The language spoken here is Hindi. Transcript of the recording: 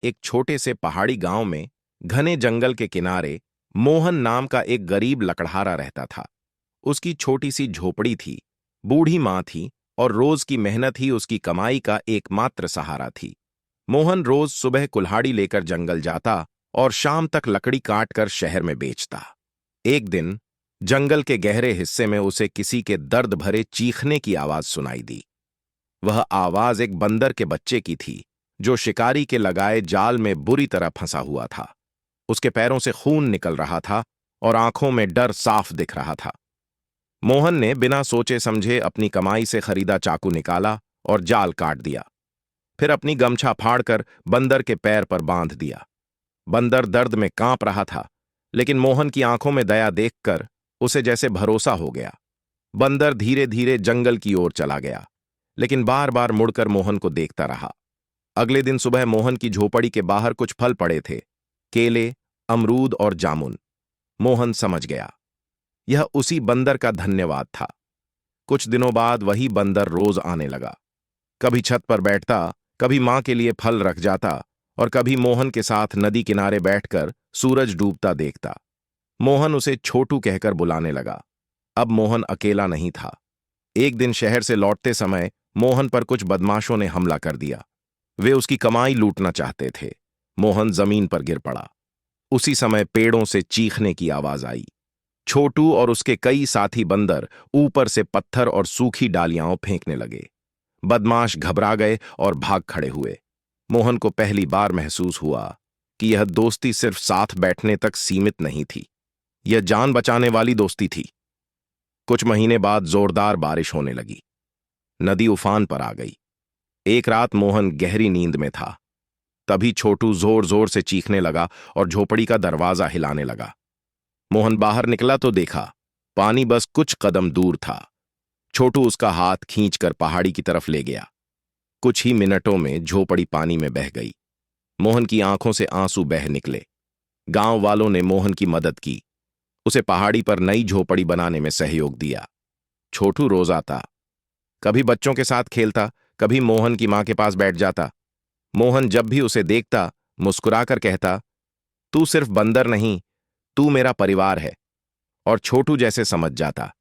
एक छोटे से पहाड़ी गांव में घने जंगल के किनारे मोहन नाम का एक गरीब लकड़हारा रहता था। उसकी छोटी सी झोपड़ी थी, बूढ़ी मां थी और रोज की मेहनत ही उसकी कमाई का एकमात्र सहारा थी। मोहन रोज सुबह कुल्हाड़ी लेकर जंगल जाता और शाम तक लकड़ी काट कर शहर में बेचता। एक दिन जंगल के गहरे हिस्से में उसे किसी के दर्द भरे चीखने की आवाज सुनाई दी। वह आवाज एक बंदर के बच्चे की थी, जो शिकारी के लगाए जाल में बुरी तरह फंसा हुआ था। उसके पैरों से खून निकल रहा था और आंखों में डर साफ दिख रहा था। मोहन ने बिना सोचे समझे अपनी कमाई से खरीदा चाकू निकाला और जाल काट दिया। फिर अपनी गमछा फाड़कर बंदर के पैर पर बांध दिया। बंदर दर्द में कांप रहा था, लेकिन मोहन की आंखों में दया देखकर उसे जैसे भरोसा हो गया। बंदर धीरे धीरे जंगल की ओर चला गया, लेकिन बार बार मुड़कर मोहन को देखता रहा। अगले दिन सुबह मोहन की झोपड़ी के बाहर कुछ फल पड़े थे, केले, अमरूद और जामुन। मोहन समझ गया, यह उसी बंदर का धन्यवाद था। कुछ दिनों बाद वही बंदर रोज आने लगा। कभी छत पर बैठता, कभी मां के लिए फल रख जाता और कभी मोहन के साथ नदी किनारे बैठकर सूरज डूबता देखता। मोहन उसे छोटू कहकर बुलाने लगा। अब मोहन अकेला नहीं था। एक दिन शहर से लौटते समय मोहन पर कुछ बदमाशों ने हमला कर दिया। वे उसकी कमाई लूटना चाहते थे। मोहन जमीन पर गिर पड़ा। उसी समय पेड़ों से चीखने की आवाज आई। छोटू और उसके कई साथी बंदर ऊपर से पत्थर और सूखी डालियां फेंकने लगे। बदमाश घबरा गए और भाग खड़े हुए। मोहन को पहली बार महसूस हुआ कि यह दोस्ती सिर्फ साथ बैठने तक सीमित नहीं थी, यह जान बचाने वाली दोस्ती थी। कुछ महीने बाद जोरदार बारिश होने लगी। नदी उफान पर आ गई। एक रात मोहन गहरी नींद में था। तभी छोटू जोर जोर से चीखने लगा और झोपड़ी का दरवाजा हिलाने लगा। मोहन बाहर निकला तो देखा, पानी बस कुछ कदम दूर था। छोटू उसका हाथ खींचकर पहाड़ी की तरफ ले गया। कुछ ही मिनटों में झोपड़ी पानी में बह गई। मोहन की आंखों से आंसू बह निकले। गांव वालों ने मोहन की मदद की, उसे पहाड़ी पर नई झोपड़ी बनाने में सहयोग दिया। छोटू रोज आता, कभी बच्चों के साथ खेलता, कभी मोहन की मां के पास बैठ जाता। मोहन जब भी उसे देखता मुस्कुराकर कहता, तू सिर्फ बंदर नहीं, तू मेरा परिवार है। और छोटू जैसे समझ जाता,